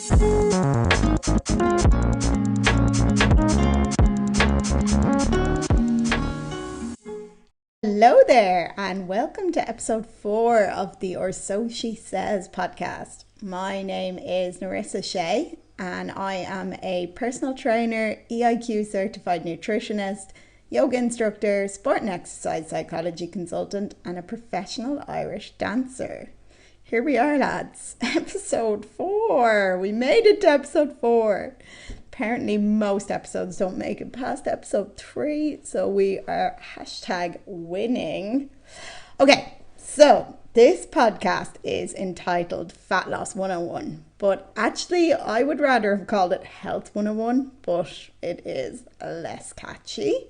Hello there, and welcome to episode 4 of the Or So She Says podcast. My name is Narissa Shea, and I am a personal trainer, EIQ certified nutritionist, yoga instructor, sport and exercise psychology consultant, and a professional Irish dancer. Here we are, lads. Episode 4. We made it to episode 4. Apparently most episodes don't make it past episode 3, so we are #winning. Okay, so this podcast is entitled Fat Loss 101, but actually I would rather have called it Health 101, but it is less catchy.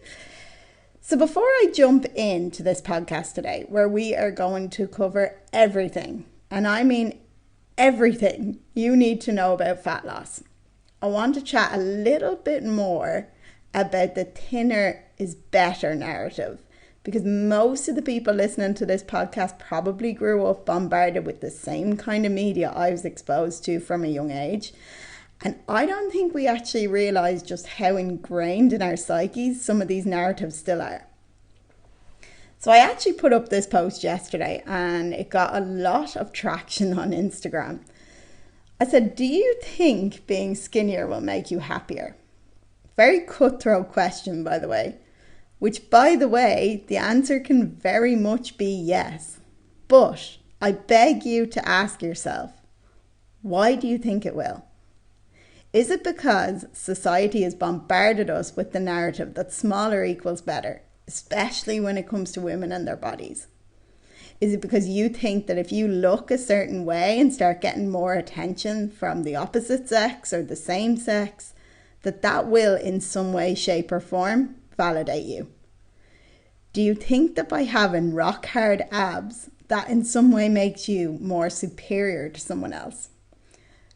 So before I jump into this podcast today, where we are going to cover everything, and I mean everything you need to know about fat loss, I want to chat a little bit more about the thinner is better narrative, because most of the people listening to this podcast probably grew up bombarded with the same kind of media I was exposed to from a young age. And I don't think we actually realise just how ingrained in our psyches some of these narratives still are. So I actually put up this post yesterday and it got a lot of traction on Instagram. I said, do you think being skinnier will make you happier? Very cutthroat question, by the way. Which, by the way, the answer can very much be yes. But I beg you to ask yourself, why do you think it will? Is it because society has bombarded us with the narrative that smaller equals better, especially when it comes to women and their bodies? Is it because you think that if you look a certain way and start getting more attention from the opposite sex or the same sex, that will in some way, shape or form validate you? Do you think that by having rock hard abs, that in some way makes you more superior to someone else?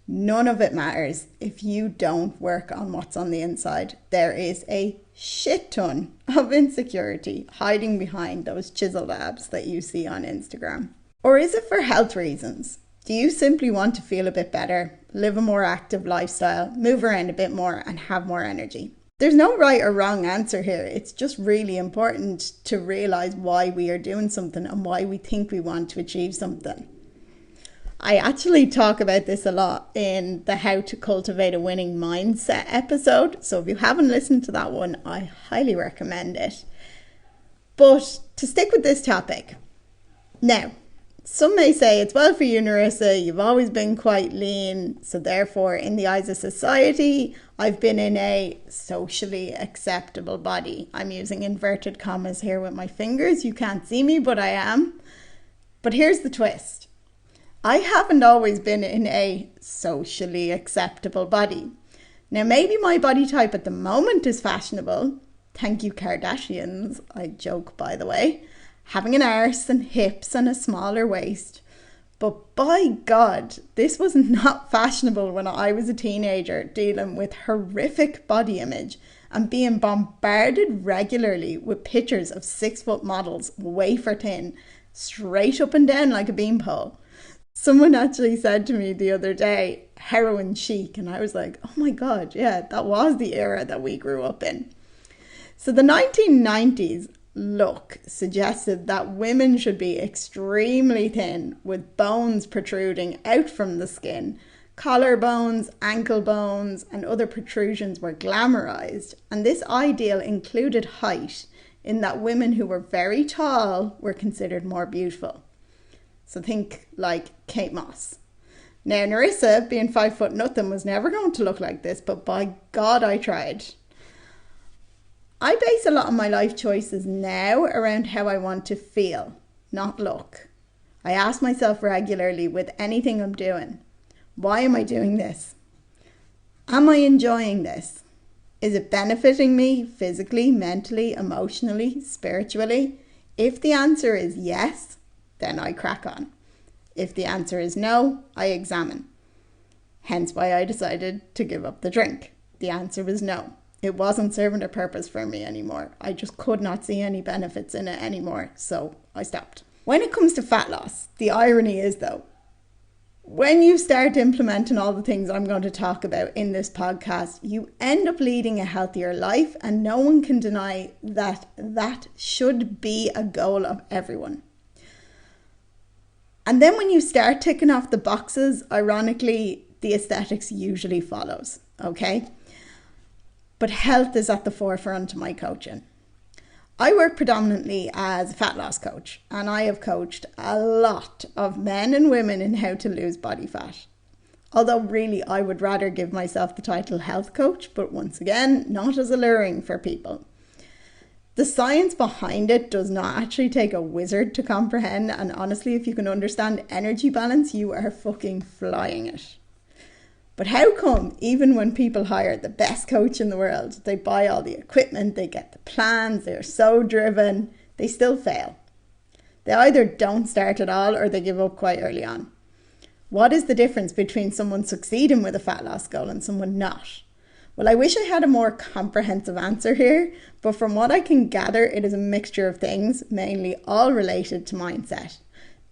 None of it matters if you don't work on what's on the inside. There is a shit ton of insecurity hiding behind those chiseled abs that you see on Instagram. Or is it for health reasons? Do you simply want to feel a bit better, live a more active lifestyle, move around a bit more and have more energy? There's no right or wrong answer here. It's just really important to realize why we are doing something and why we think we want to achieve something. I actually talk about this a lot in the How to Cultivate a Winning Mindset episode. So if you haven't listened to that one, I highly recommend it. But to stick with this topic. Now, some may say it's well for you, Narissa. You've always been quite lean. So therefore, in the eyes of society, I've been in a socially acceptable body. I'm using inverted commas here with my fingers. You can't see me, but I am. But here's the twist. I haven't always been in a socially acceptable body. Now, maybe my body type at the moment is fashionable. Thank you, Kardashians. I joke, by the way. Having an arse and hips and a smaller waist. But by God, this was not fashionable when I was a teenager dealing with horrific body image and being bombarded regularly with pictures of 6-foot models, wafer thin, straight up and down like a beanpole. Someone actually said to me the other day, heroin chic, and I was like, oh my God, yeah, that was the era that we grew up in. So the 1990s look suggested that women should be extremely thin with bones protruding out from the skin. Collarbones, ankle bones, and other protrusions were glamorized, and this ideal included height, in that women who were very tall were considered more beautiful. So think like Kate Moss. Now, Narissa, being 5'0", was never going to look like this, but by God, I tried. I base a lot of my life choices now around how I want to feel, not look. I ask myself regularly with anything I'm doing, why am I doing this? Am I enjoying this? Is it benefiting me physically, mentally, emotionally, spiritually? If the answer is yes, then I crack on. If the answer is no, I examine. Hence why I decided to give up the drink. The answer was no. It wasn't serving a purpose for me anymore. I just could not see any benefits in it anymore, so I stopped. When it comes to fat loss, the irony is though, when you start implementing all the things I'm going to talk about in this podcast, you end up leading a healthier life, and no one can deny that that should be a goal of everyone. And then when you start ticking off the boxes, ironically, the aesthetics usually follows, okay? But health is at the forefront of my coaching. I work predominantly as a fat loss coach, and I have coached a lot of men and women in how to lose body fat. Although really I would rather give myself the title health coach, but once again, not as alluring for people. The science behind it does not actually take a wizard to comprehend, and honestly, if you can understand energy balance, you are fucking flying it. But how come even when people hire the best coach in the world, they buy all the equipment, they get the plans, they're so driven, they still fail? They either don't start at all or they give up quite early on. What is the difference between someone succeeding with a fat loss goal and someone not? Well, I wish I had a more comprehensive answer here, but from what I can gather, it is a mixture of things, mainly all related to mindset.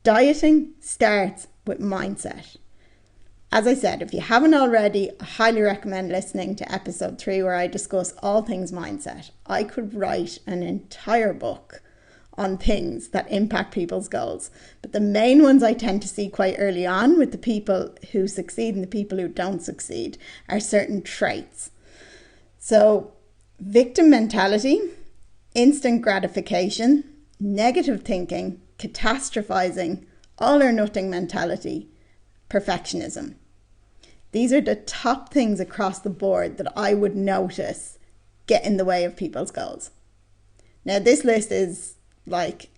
Dieting starts with mindset. As I said, if you haven't already, I highly recommend listening to episode 3 where I discuss all things mindset. I could write an entire book on things that impact people's goals. But the main ones I tend to see quite early on with the people who succeed and the people who don't succeed are certain traits. So, victim mentality, instant gratification, negative thinking, catastrophizing, all or nothing mentality, perfectionism. These are the top things across the board that I would notice get in the way of people's goals. Now, this list is like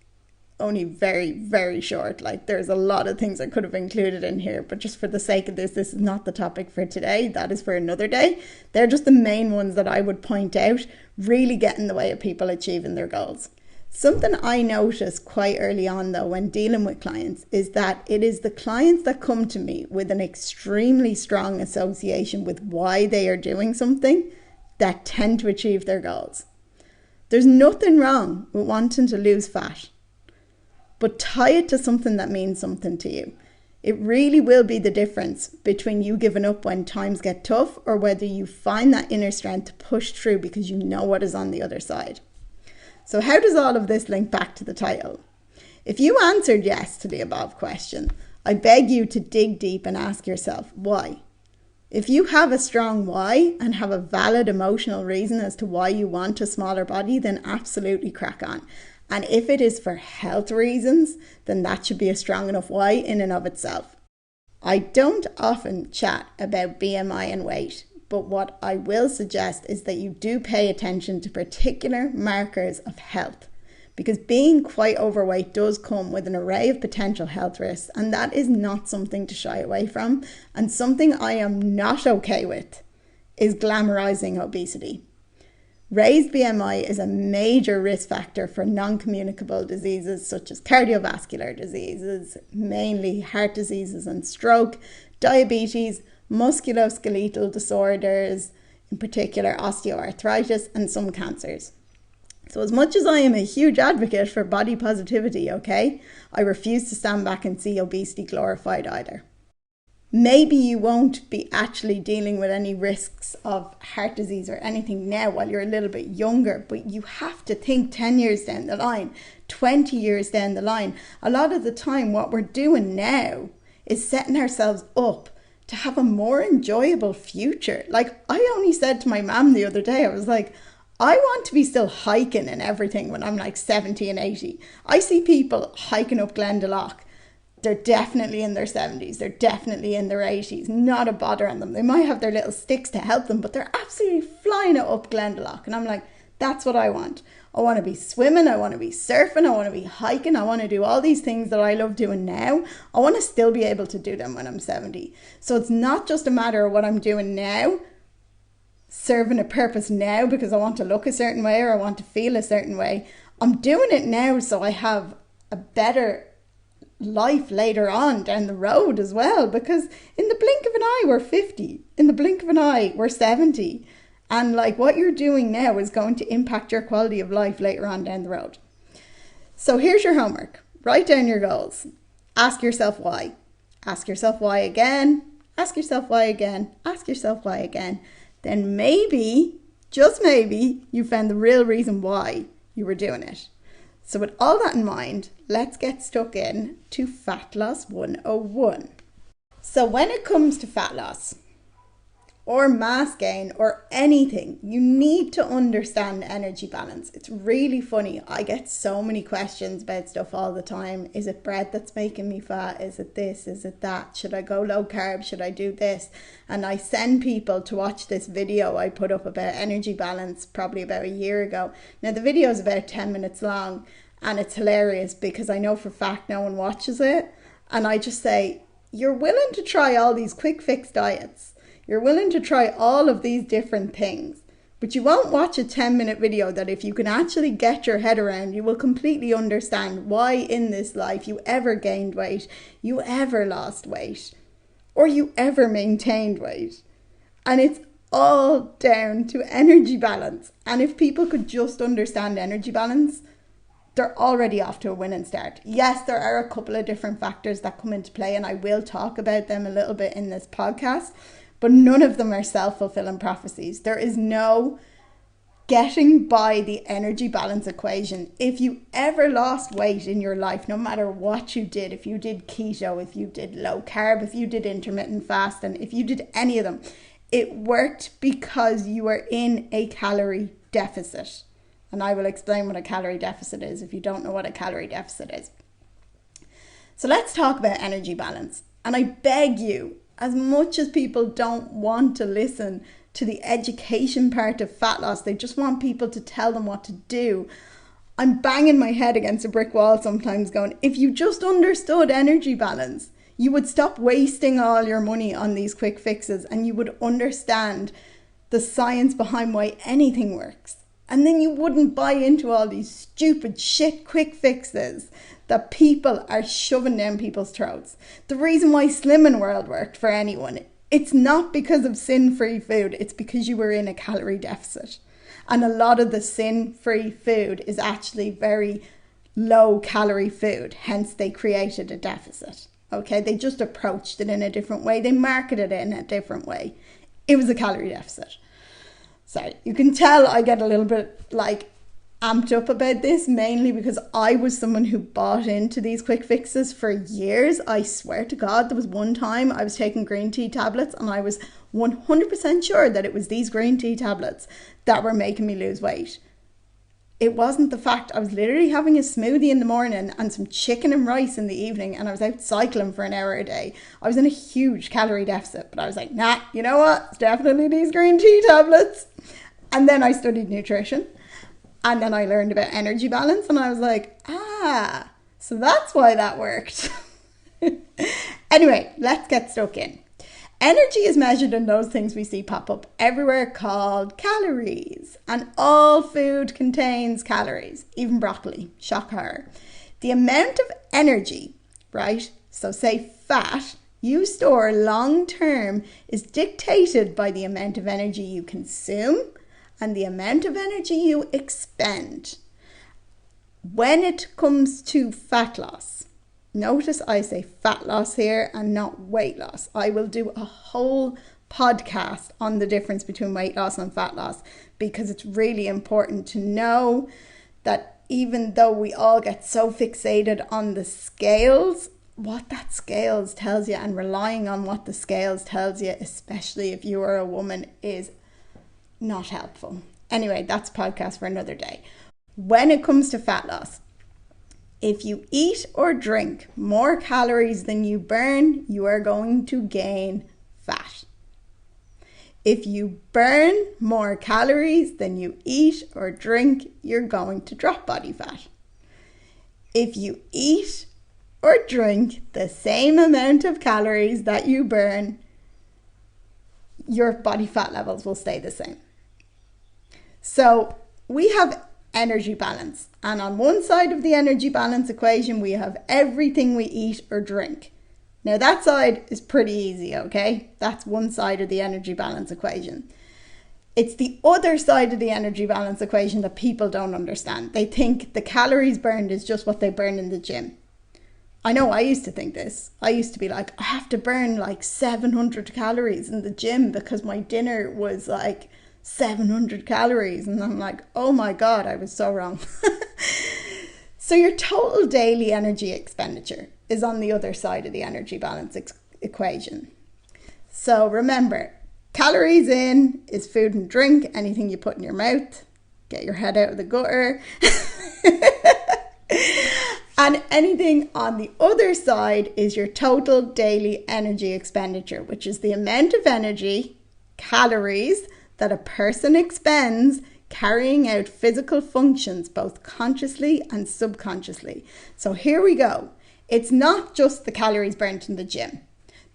only very, very short. Like there's a lot of things I could have included in here, but just for the sake of this is not the topic for today. That is for another day. They're just the main ones that I would point out really get in the way of people achieving their goals. Something I noticed quite early on though when dealing with clients is that it is the clients that come to me with an extremely strong association with why they are doing something that tend to achieve their goals. There's nothing wrong with wanting to lose fat, but tie it to something that means something to you. It really will be the difference between you giving up when times get tough or whether you find that inner strength to push through because you know what is on the other side. So how does all of this link back to the title? If you answered yes to the above question, I beg you to dig deep and ask yourself, why? If you have a strong why and have a valid emotional reason as to why you want a smaller body, then absolutely crack on. And if it is for health reasons, then that should be a strong enough why in and of itself. I don't often chat about BMI and weight, but what I will suggest is that you do pay attention to particular markers of health, because being quite overweight does come with an array of potential health risks, and that is not something to shy away from. And something I am not okay with is glamorizing obesity. Raised BMI is a major risk factor for non-communicable diseases such as cardiovascular diseases, mainly heart diseases and stroke, diabetes, musculoskeletal disorders, in particular osteoarthritis, and some cancers. So as much as I am a huge advocate for body positivity, okay, I refuse to stand back and see obesity glorified either. Maybe you won't be actually dealing with any risks of heart disease or anything now while you're a little bit younger, but you have to think 10 years down the line, 20 years down the line. A lot of the time what we're doing now is setting ourselves up to have a more enjoyable future. Like I only said to my mum the other day, I was like, I want to be still hiking and everything when I'm like 70 and 80. I see people hiking up Glendalough. They're definitely in their 70s. They're definitely in their 80s. Not a bother on them. They might have their little sticks to help them, but they're absolutely flying it up Glendalough. And I'm like, that's what I want. I want to be swimming. I want to be surfing. I want to be hiking. I want to do all these things that I love doing now. I want to still be able to do them when I'm 70. So it's not just a matter of what I'm doing now, serving a purpose now because I want to look a certain way or I want to feel a certain way. I'm doing it now so I have a better life later on down the road as well, because in the blink of an eye we're 50, in the blink of an eye we're 70, and like what you're doing now is going to impact your quality of life later on down the road. So here's your homework. Write down your goals, ask yourself why, Ask yourself why again. Ask yourself why again. Ask yourself why again. Then maybe, just maybe, you found the real reason why you were doing it. So with all that in mind, let's get stuck in to Fat Loss 101. So when it comes to fat loss or mass gain or anything, you need to understand energy balance. It's really funny. I get so many questions about stuff all the time. Is it bread that's making me fat? Is it this? Is it that? Should I go low carb? Should I do this? And I send people to watch this video I put up about energy balance probably about a year ago. Now the video is about 10 minutes long and it's hilarious because I know for a fact no one watches it. And I just say, you're willing to try all these quick fix diets. You're willing to try all of these different things, but you won't watch a 10-minute video that if you can actually get your head around, you will completely understand why in this life you ever gained weight, you ever lost weight, or you ever maintained weight. And it's all down to energy balance. And if people could just understand energy balance, they're already off to a winning start. Yes, there are a couple of different factors that come into play, and I will talk about them a little bit in this podcast. But none of them are self-fulfilling prophecies. There is no getting by the energy balance equation. If you ever lost weight in your life, no matter what you did, if you did keto, if you did low carb, if you did intermittent fasting, if you did any of them, it worked because you were in a calorie deficit. And I will explain what a calorie deficit is if you don't know what a calorie deficit is. So let's talk about energy balance. And I beg you, as much as people don't want to listen to the education part of fat loss, they just want people to tell them what to do. I'm banging my head against a brick wall sometimes going, if you just understood energy balance, you would stop wasting all your money on these quick fixes and you would understand the science behind why anything works. And then you wouldn't buy into all these stupid shit quick fixes that people are shoving down people's throats. The reason why Slimming World worked for anyone, it's not because of sin-free food, it's because you were in a calorie deficit. And a lot of the sin-free food is actually very low calorie food, hence they created a deficit. Okay, they just approached it in a different way, they marketed it in a different way. It was a calorie deficit. So you can tell I get a little bit amped up about this, mainly because I was someone who bought into these quick fixes for years. I swear to God, there was one time I was taking green tea tablets and I was 100% sure that it was these green tea tablets that were making me lose weight. It wasn't the fact. I was literally having a smoothie in the morning and some chicken and rice in the evening, and I was out cycling for an hour a day. I was in a huge calorie deficit, but I was like, nah, you know what? It's definitely these green tea tablets. And then I studied nutrition, and then I learned about energy balance, and I was like, so that's why that worked. Anyway, let's get stuck in. Energy is measured in those things we see pop up everywhere called calories. And all food contains calories, even broccoli, shock horror. The amount of energy, right, so say fat, you store long term is dictated by the amount of energy you consume and the amount of energy you expend. When it comes to fat loss, notice I say fat loss here and not weight loss. I will do a whole podcast on the difference between weight loss and fat loss because it's really important to know that even though we all get so fixated on the scales, what that scales tells you and relying on what the scales tells you, especially if you are a woman, is not helpful. Anyway, that's a podcast for another day. When it comes to fat loss, if you eat or drink more calories than you burn, you are going to gain fat. If you burn more calories than you eat or drink, you're going to drop body fat. If you eat or drink the same amount of calories that you burn, your body fat levels will stay the same. So we have energy balance, and on one side of the energy balance equation we have everything we eat or drink. Now that side is pretty easy, okay? That's one side of the energy balance equation. It's the other side of the energy balance equation that people don't understand. They think the calories burned is just what they burn in the gym. I know I used to think this. I used to be like, I have to burn like 700 calories in the gym because my dinner was like 700 calories. And I'm like, oh my God, I was so wrong. So your total daily energy expenditure is on the other side of the energy balance equation. So remember, calories in is food and drink, anything you put in your mouth, get your head out of the gutter. And anything on the other side is your total daily energy expenditure, which is the amount of energy, calories, that a person expends carrying out physical functions, both consciously and subconsciously. So here we go. It's not just the calories burnt in the gym.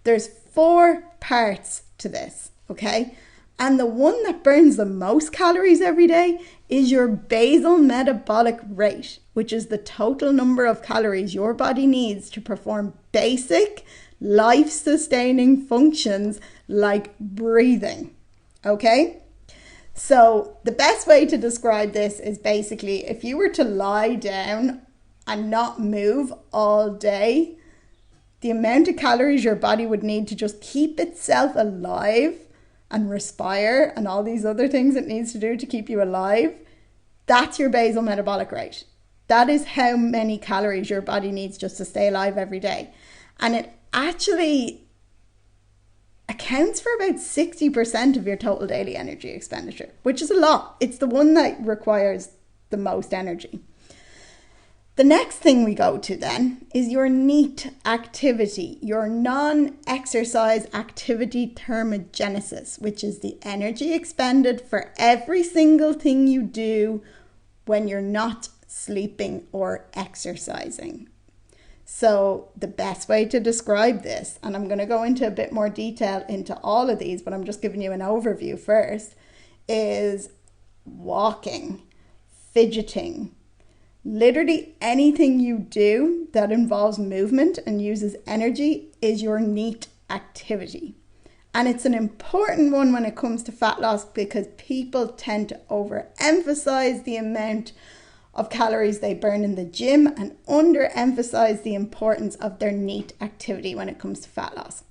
There's 4 parts to this, okay? And the one that burns the most calories every day is your basal metabolic rate, which is the total number of calories your body needs to perform basic life-sustaining functions like breathing, okay? So the best way to describe this is basically if you were to lie down and not move all day, the amount of calories your body would need to just keep itself alive and respire and all these other things it needs to do to keep you alive, that's your basal metabolic rate. That is how many calories your body needs just to stay alive every day. And it actually accounts for about 60% of your total daily energy expenditure, which is a lot. It's the one that requires the most energy. The next thing we go to then is your NEAT activity, your non-exercise activity thermogenesis, which is the energy expended for every single thing you do when you're not sleeping or exercising. So the best way to describe this, and I'm going to go into a bit more detail into all of these, but I'm just giving you an overview first, is walking, fidgeting. Literally anything you do that involves movement and uses energy is your NEAT activity. And it's an important one when it comes to fat loss because people tend to overemphasize the amount of calories they burn in the gym and underemphasize the importance of their NEAT activity when it comes to fat loss.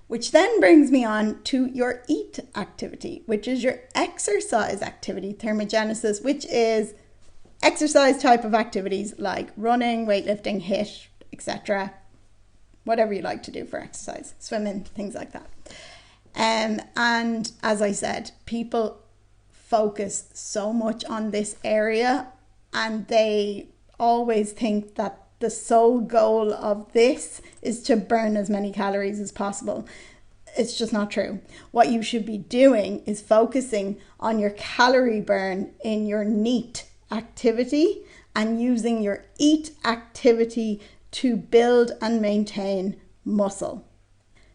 Which then brings me on to your EAT activity, which is your exercise activity thermogenesis, which is exercise type of activities like running, weightlifting, HIIT, etc. Whatever you like to do for exercise, swimming, things like that. And as I said, people focus so much on this area and they always think that the sole goal of this is to burn as many calories as possible. It's just not true. What you should be doing is focusing on your calorie burn in your NEAT activity and using your EAT activity to build and maintain muscle.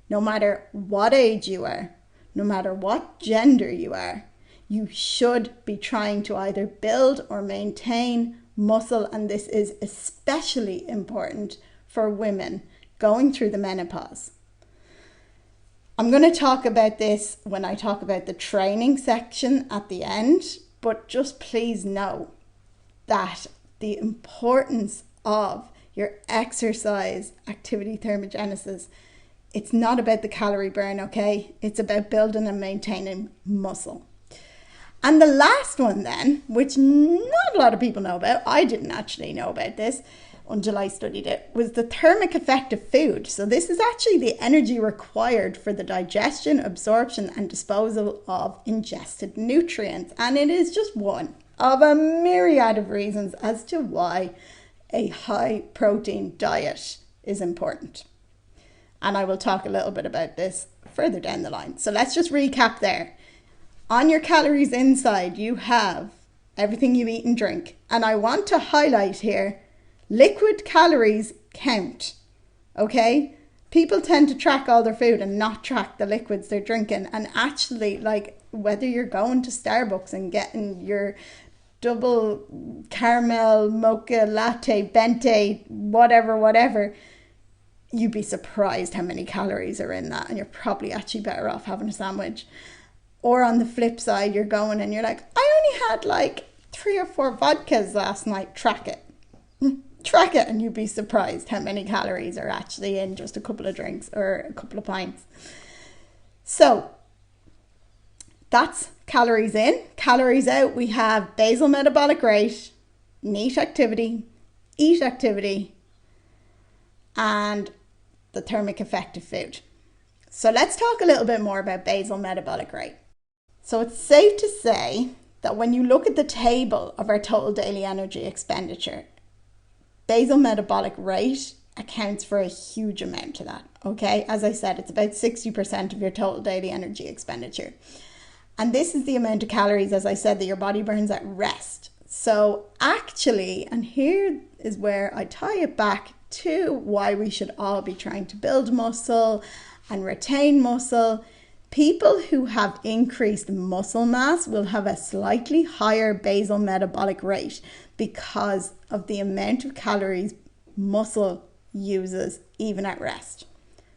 No matter what age you are, no matter what gender you are, you should be trying to either build or maintain muscle, and this is especially important for women going through the menopause. I'm going to talk about this when I talk about the training section at the end, but just please know that the importance of your exercise activity thermogenesis, it's not about the calorie burn, okay? It's about building and maintaining muscle. And the last one then, which not a lot of people know about, I didn't actually know about this until I studied it, was the thermic effect of food. So this is actually the energy required for the digestion, absorption and disposal of ingested nutrients. And it is just one of a myriad of reasons as to why a high protein diet is important. And I will talk a little bit about this further down the line. So let's just recap there. On your calories inside, you have everything you eat and drink. And I want to highlight here, liquid calories count, okay? People tend to track all their food and not track the liquids they're drinking. And actually, like, whether you're going to Starbucks and getting your double caramel mocha latte, bente, whatever, you'd be surprised how many calories are in that. And you're probably actually better off having a sandwich. Or on the flip side, you're going and you're like, I only had like 3 or 4 vodkas last night, track it. Track it and you'd be surprised how many calories are actually in just a couple of drinks or a couple of pints. So that's calories in. Calories out, we have basal metabolic rate, eat activity, and the thermic effect of food. So let's talk a little bit more about basal metabolic rate. So it's safe to say that when you look at the table of our total daily energy expenditure, basal metabolic rate accounts for a huge amount of that, okay? As I said, it's about 60% of your total daily energy expenditure. And this is the amount of calories, as I said, that your body burns at rest. So actually, and here is where I tie it back to why we should all be trying to build muscle and retain muscle. People who have increased muscle mass will have a slightly higher basal metabolic rate because of the amount of calories muscle uses even at rest.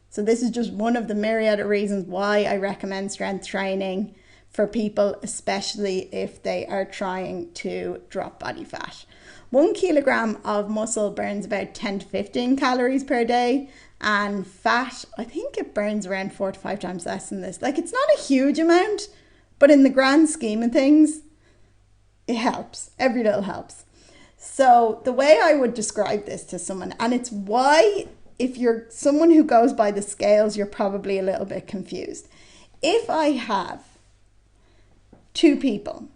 So this is just one of the myriad of reasons why I recommend strength training for people, especially if they are trying to drop body fat. 1 kilogram of muscle burns about 10 to 15 calories per day, and fat, I think it burns around 4 to 5 times less than this. Like, it's not a huge amount, but in the grand scheme of things, it helps. Every little helps. So the way I would describe this to someone, and it's why if you're someone who goes by the scales, you're probably a little bit confused. If I have 2 people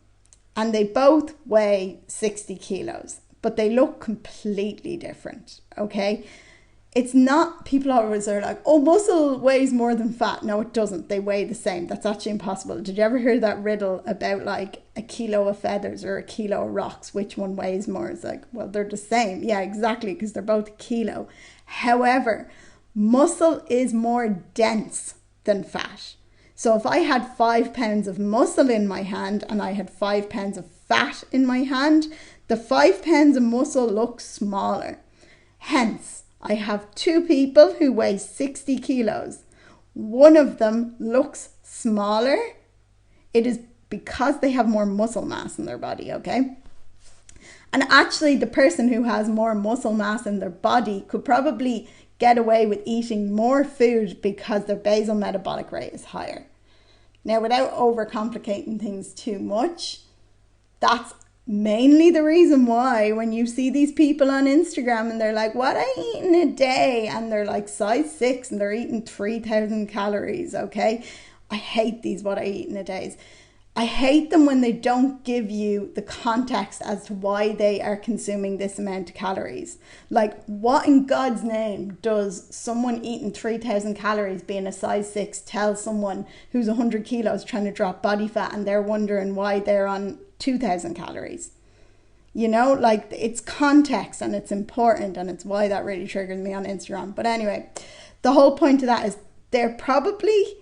and they both weigh 60 kilos, but they look completely different, okay? It's not, people always are like, oh, muscle weighs more than fat. No, it doesn't. They weigh the same. That's actually impossible. Did you ever hear that riddle about like a kilo of feathers or a kilo of rocks? Which one weighs more? It's like, well, they're the same. Yeah, exactly, because they're both a kilo. However, muscle is more dense than fat. So if I had 5 pounds of muscle in my hand and I had 5 pounds of fat in my hand, the 5 pounds of muscle looks smaller. Hence, I have 2 people who weigh 60 kilos. One of them looks smaller. It is because they have more muscle mass in their body, okay? And actually, the person who has more muscle mass in their body could probably get away with eating more food because their basal metabolic rate is higher. Now, without overcomplicating things too much, that's mainly the reason why when you see these people on Instagram and they're like, what I eat in a day, and they're like size 6 and they're eating 3,000 calories, okay? I hate these what I eat in a day. I hate them when they don't give you the context as to why they are consuming this amount of calories. Like, what in God's name does someone eating 3,000 calories being a size 6 tell someone who's 100 kilos trying to drop body fat and they're wondering why they're on 2,000 calories? You know, like, it's context and it's important, and it's why that really triggers me on Instagram. But anyway, the whole point of that is they're probably,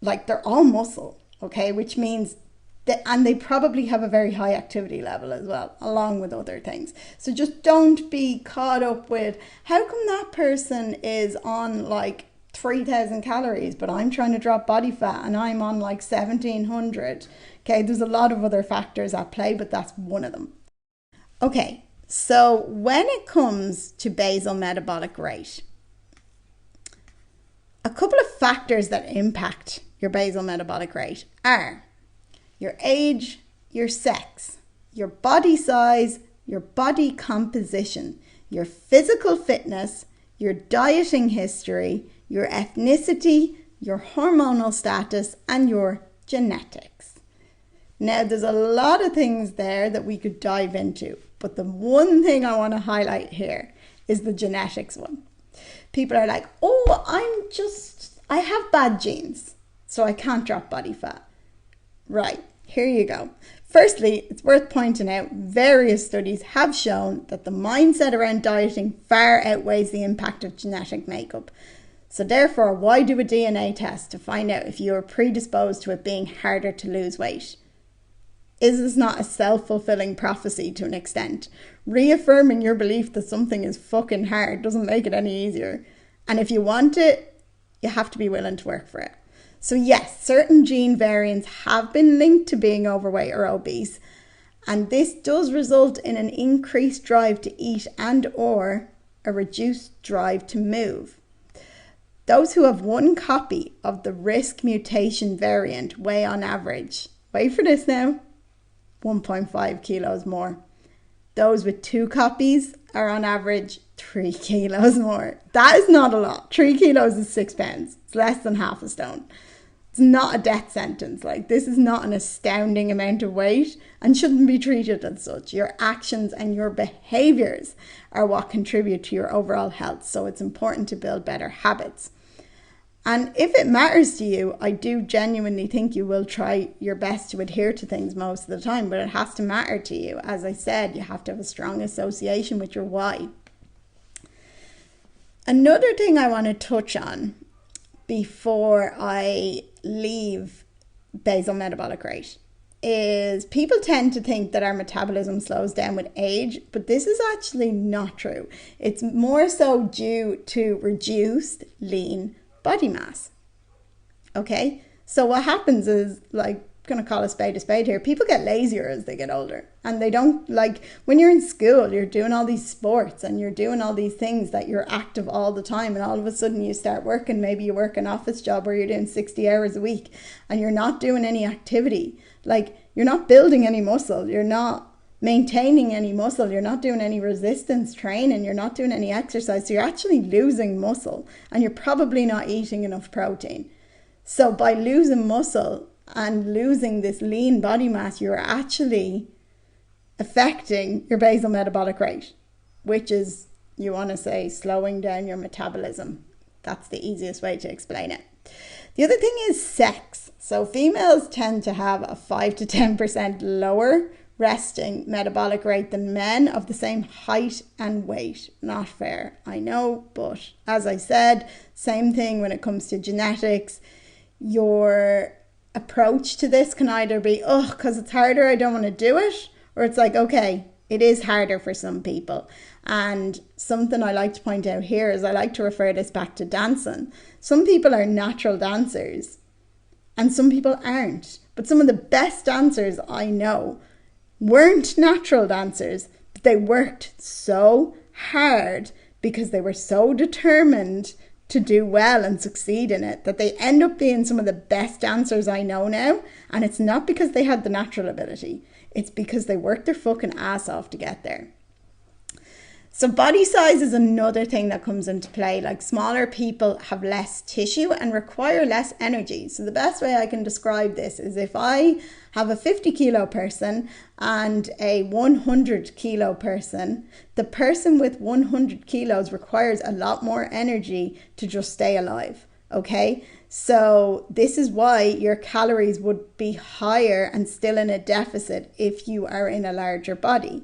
like, they're all muscle. Okay, which means that, and they probably have a very high activity level as well, along with other things. So just don't be caught up with, how come that person is on like 3,000 calories, but I'm trying to drop body fat and I'm on like 1,700. Okay, there's a lot of other factors at play, but that's one of them. Okay, so when it comes to basal metabolic rate, a couple of factors that impact your basal metabolic rate are your age, your sex, your body size, your body composition, your physical fitness, your dieting history, your ethnicity, your hormonal status, and your genetics. Now, there's a lot of things there that we could dive into, but the one thing I want to highlight here is the genetics one. People are like, oh, I have bad genes, so I can't drop body fat. Right, here you go. Firstly, it's worth pointing out, various studies have shown that the mindset around dieting far outweighs the impact of genetic makeup. So therefore, why do a DNA test to find out if you are predisposed to it being harder to lose weight? Is this not a self-fulfilling prophecy to an extent? Reaffirming your belief that something is fucking hard doesn't make it any easier. And if you want it, you have to be willing to work for it. So yes, certain gene variants have been linked to being overweight or obese. And this does result in an increased drive to eat and or a reduced drive to move. Those who have one copy of the risk mutation variant weigh on average, wait for this now, 1.5 kilos more. Those with 2 copies are on average 3 kilos more. That is not a lot. 3 kilos is 6 pounds. It's less than half a stone. It's not a death sentence. Like, this is not an astounding amount of weight and shouldn't be treated as such. Your actions and your behaviors are what contribute to your overall health. So it's important to build better habits. And if it matters to you, I do genuinely think you will try your best to adhere to things most of the time, but it has to matter to you. As I said, you have to have a strong association with your why. Another thing I want to touch on before I leave basal metabolic rate is people tend to think that our metabolism slows down with age, but this is actually not true. It's more so due to reduced lean body mass. Okay, so what happens is, like, I'm gonna call a spade here, people get lazier as they get older, and they don't, like, when you're in school, you're doing all these sports and you're doing all these things that you're active all the time, and all of a sudden you start working, maybe you work an office job where you're doing 60 hours a week and you're not doing any activity, like, you're not building any muscle, you're not maintaining any muscle, you're not doing any resistance training, you're not doing any exercise, so you're actually losing muscle, and you're probably not eating enough protein. So by losing muscle and losing this lean body mass, you're actually affecting your basal metabolic rate, which is, you want to say, slowing down your metabolism. That's the easiest way to explain it. The other thing is sex. So females tend to have a 5 to 10% lower resting metabolic rate than men of the same height and weight. Not fair, I know, but as I said, same thing when it comes to genetics. Your approach to this can either be, oh, because it's harder, I don't want to do it, or it's like, okay, it is harder for some people. And something I like to point out here is I like to refer this back to dancing. Some people are natural dancers and some people aren't. But some of the best dancers I know weren't natural dancers, but they worked so hard because they were so determined to do well and succeed in it that they end up being some of the best dancers I know now. And it's not because they had the natural ability, it's because they worked their fucking ass off to get there. So body size is another thing that comes into play. Like, smaller people have less tissue and require less energy. So the best way I can describe this is if I have a 50 kilo person and a 100 kilo person, the person with 100 kilos requires a lot more energy to just stay alive. Okay, so this is why your calories would be higher and still in a deficit if you are in a larger body.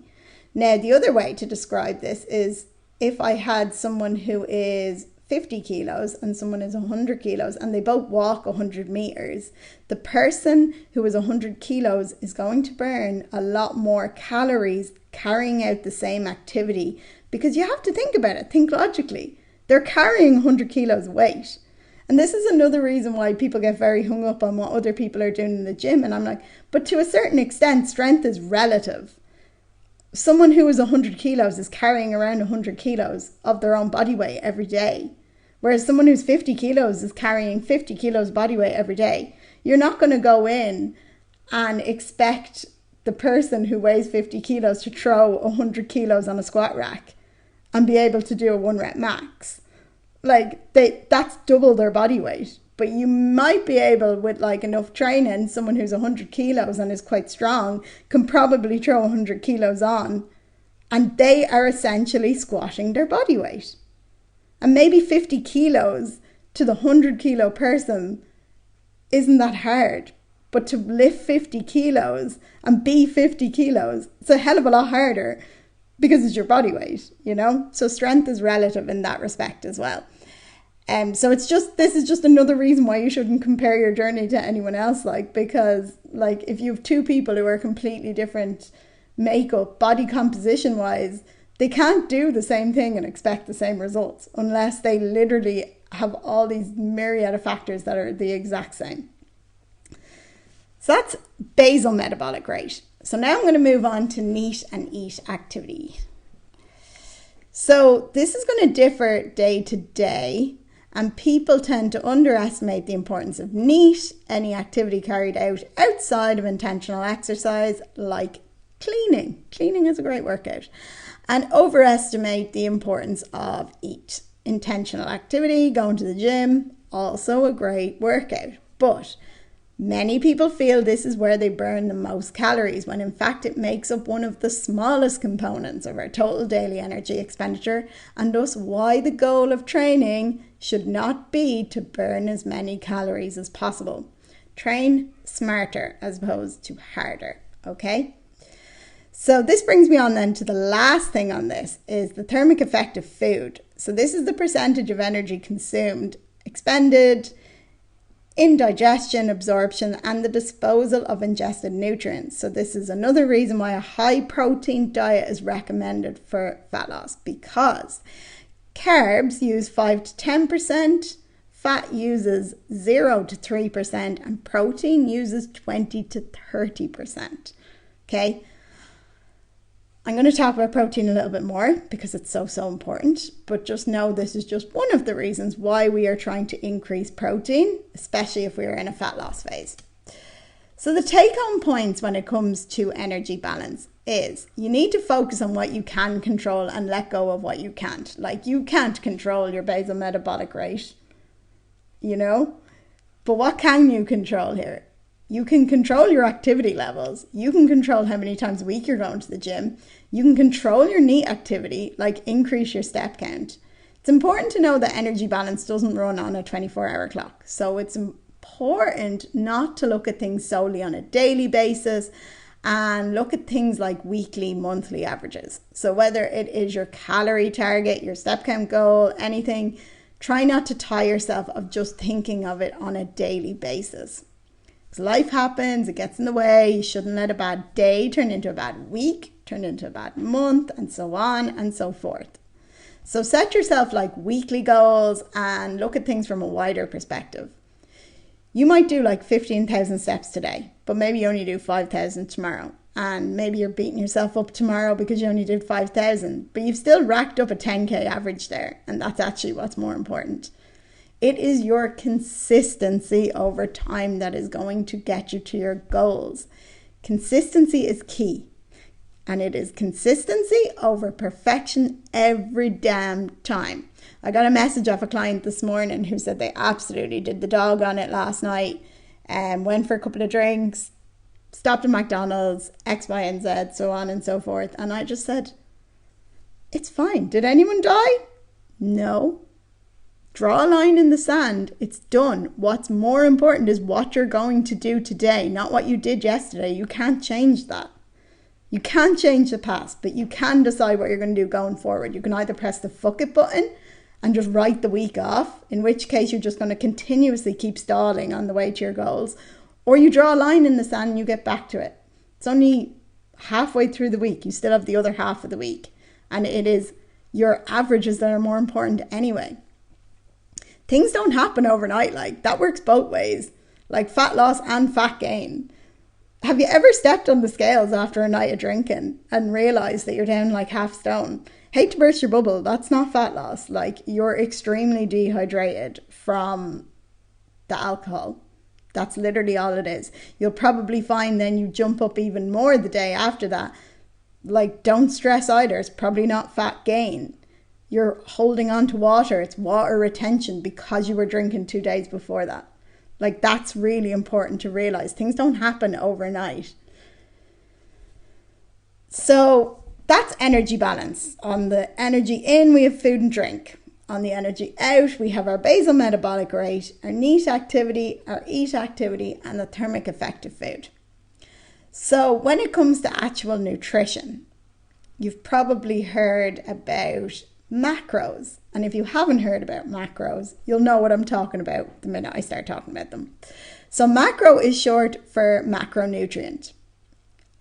Now, the other way to describe this is if I had someone who is 50 kilos and someone is 100 kilos and they both walk 100 meters, the person who is 100 kilos is going to burn a lot more calories carrying out the same activity, because you have to think about it, think logically. They're carrying 100 kilos of weight. And this is another reason why people get very hung up on what other people are doing in the gym. And I'm like, but to a certain extent, strength is relative. Someone who is 100 kilos is carrying around 100 kilos of their own body weight every day. Whereas someone who's 50 kilos is carrying 50 kilos body weight every day. You're not going to go in and expect the person who weighs 50 kilos to throw 100 kilos on a squat rack and be able to do a 1 rep max. Like, that's double their body weight. But you might be able, with like enough training, someone who's 100 kilos and is quite strong can probably throw 100 kilos on, and they are essentially squatting their body weight. And maybe 50 kilos to the 100 kilo person isn't that hard, but to lift 50 kilos and be 50 kilos, it's a hell of a lot harder because it's your body weight, you know? So strength is relative in that respect as well. So this is just another reason why you shouldn't compare your journey to anyone else, because if you have two people who are completely different makeup, body composition wise, they can't do the same thing and expect the same results unless they literally have all these myriad of factors that are the exact same. So that's basal metabolic rate. So now I'm going to move on to NEAT and EAT activity. So this is going to differ day to day, and people tend to underestimate the importance of NEAT, any activity carried out outside of intentional exercise, like cleaning. Cleaning is a great workout. And overestimate the importance of EAT, intentional activity, going to the gym, also a great workout. But many people feel this is where they burn the most calories, when in fact it makes up one of the smallest components of our total daily energy expenditure, and thus why the goal of training should not be to burn as many calories as possible. Train smarter as opposed to harder, okay? So this brings me on then to the last thing on this, is the thermic effect of food. So this is the percentage of energy consumed, expended, in digestion, absorption, and the disposal of ingested nutrients. So this is another reason why a high protein diet is recommended for fat loss, because carbs use 5 to 10%, fat uses 0 to 3%, and protein uses 20 to 30%. Okay. I'm going to talk about protein a little bit more because it's so important, but just know this is just one of the reasons why we are trying to increase protein, especially if we are in a fat loss phase. So the take-home points when it comes to energy balance is you need to focus on what you can control and let go of what you can't. Like, you can't control your basal metabolic rate, but what can you control here? You can control your activity levels. You can control how many times a week you're going to the gym. You can control your NEAT activity, like increase your step count. It's important to know that energy balance doesn't run on a 24-hour clock. So it's important not to look at things solely on a daily basis and look at things like weekly, monthly averages. So whether it is your calorie target, your step count goal, anything, try not to tie yourself of just thinking of it on a daily basis. Life happens, it gets in the way. You shouldn't let a bad day turn into a bad week, turn into a bad month, and so on and so forth. So set yourself like weekly goals and look at things from a wider perspective. You might do like 15,000 steps today, but maybe you only do 5,000 tomorrow. And maybe you're beating yourself up tomorrow because you only did 5,000, but you've still racked up a 10K average there. And that's actually what's more important. It is your consistency over time that is going to get you to your goals. Consistency is key. And it is consistency over perfection every damn time. I got a message off a client this morning who said they absolutely did the dog on it last night and went for a couple of drinks, stopped at McDonald's, X, Y, and Z, so on and so forth. And I just said, it's fine. Did anyone die? No. Draw a line in the sand. It's done. What's more important is what you're going to do today, not what you did yesterday. You can't change that. You can't change the past, but you can decide what you're going to do going forward. You can either press the fuck it button and just write the week off, in which case you're just going to continuously keep stalling on the way to your goals, or you draw a line in the sand and you get back to it. It's only halfway through the week. You still have the other half of the week, and it is your averages that are more important anyway. Things don't happen overnight. Like, that works both ways, like fat loss and fat gain. Have you ever stepped on the scales after a night of drinking and realized that you're down like half stone? Hate to burst your bubble, that's not fat loss. Like, you're extremely dehydrated from the alcohol. That's literally all it is. You'll probably find then you jump up even more the day after that. Like, don't stress either. It's probably not fat gain. You're holding on to water. It's water retention because you were drinking 2 days before that. Like, that's really important to realize. Things don't happen overnight. So that's energy balance. On the energy in, we have food and drink. On the energy out, we have our basal metabolic rate, our NEAT activity, our EAT activity, and the thermic effect of food. So when it comes to actual nutrition, you've probably heard about macros. And if you haven't heard about macros, you'll know what I'm talking about the minute I start talking about them. So macro is short for macronutrient.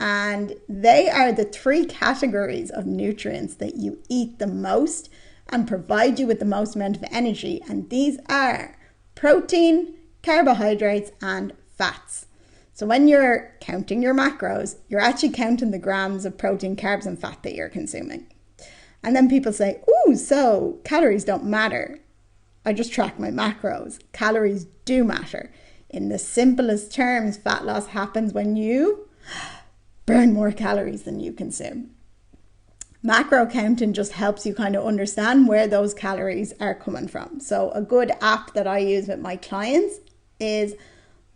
And they are the 3 categories of nutrients that you eat the most and provide you with the most amount of energy. And these are protein, carbohydrates, and fats. So when you're counting your macros, you're actually counting the grams of protein, carbs, and fat that you're consuming. And then people say, "Ooh, so calories don't matter. I just track my macros." Calories do matter. In the simplest terms, fat loss happens when you burn more calories than you consume. Macro counting just helps you kind of understand where those calories are coming from. So a good app that I use with my clients is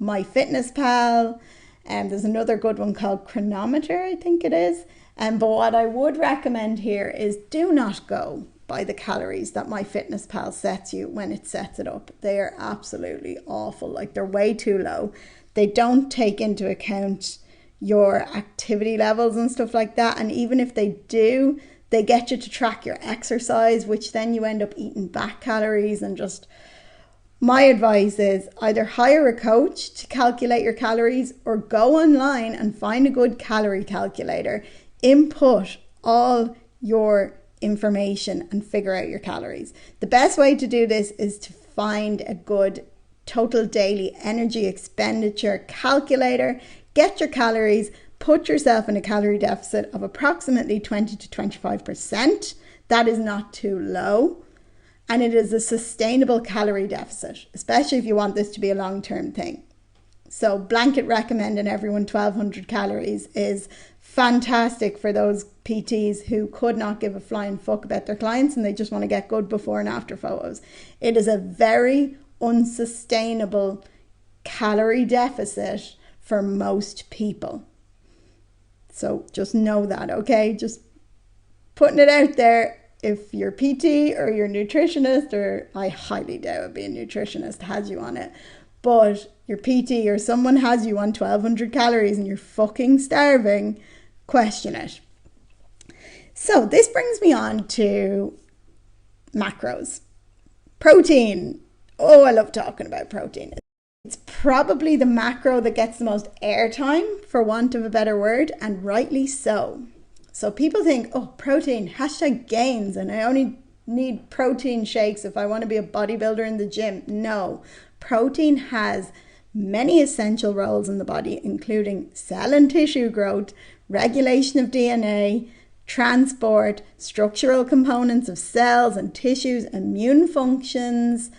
MyFitnessPal, and there's another good one called Chronometer, I think it is. But what I would recommend here is do not go by the calories that MyFitnessPal sets you when it sets it up. They are absolutely awful. Like, they're way too low. They don't take into account your activity levels and stuff like that. And even if they do, they get you to track your exercise, which then you end up eating back calories. And just, my advice is either hire a coach to calculate your calories or go online and find a good calorie calculator, input all your information and figure out your calories. The best way to do this is to find a good total daily energy expenditure calculator. Get your calories, put yourself in a calorie deficit of approximately 20 to 25%. That is not too low. And it is a sustainable calorie deficit, especially if you want this to be a long-term thing. So blanket recommending everyone 1,200 calories is fantastic for those PTs who could not give a flying fuck about their clients and they just want to get good before and after photos. It is a very unsustainable calorie deficit for most people. So just know that, okay? Just putting it out there. If your PT or your nutritionist, or I highly doubt it'd be a nutritionist has you on it, but your PT or someone has you on 1,200 calories and you're fucking starving, question it. So this brings me on to macros. Protein. Oh, I love talking about protein. It's probably the macro that gets the most airtime, for want of a better word, and rightly so. So people think, oh, protein, #gains, and I only need protein shakes if I want to be a bodybuilder in the gym. No, protein has many essential roles in the body, including cell and tissue growth, regulation of DNA, transport, structural components of cells and tissues, immune functions,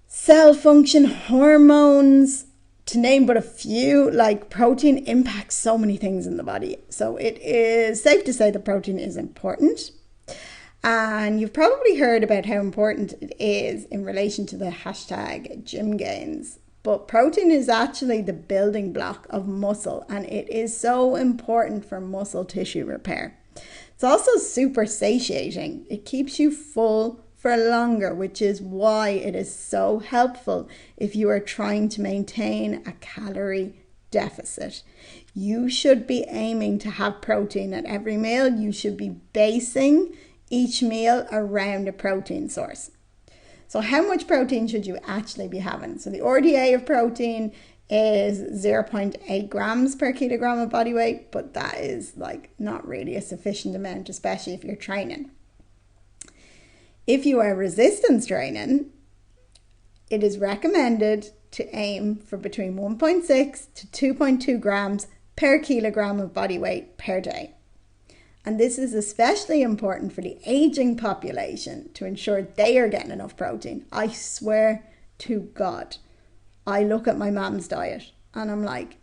cell function, hormones, to name but a few. Like, protein impacts so many things in the body. So it is safe to say that protein is important. And you've probably heard about how important it is in relation to the #GymGains. But protein is actually the building block of muscle, and it is so important for muscle tissue repair. It's also super satiating. It keeps you full for longer, which is why it is so helpful if you are trying to maintain a calorie deficit. You should be aiming to have protein at every meal. You should be basing each meal around a protein source. So how much protein should you actually be having? So the RDA of protein is 0.8 grams per kilogram of body weight, but that is like not really a sufficient amount, especially if you're training. If you are resistance training, it is recommended to aim for between 1.6 to 2.2 grams per kilogram of body weight per day. And this is especially important for the aging population to ensure they are getting enough protein. I swear to God, I look at my mom's diet and I'm like,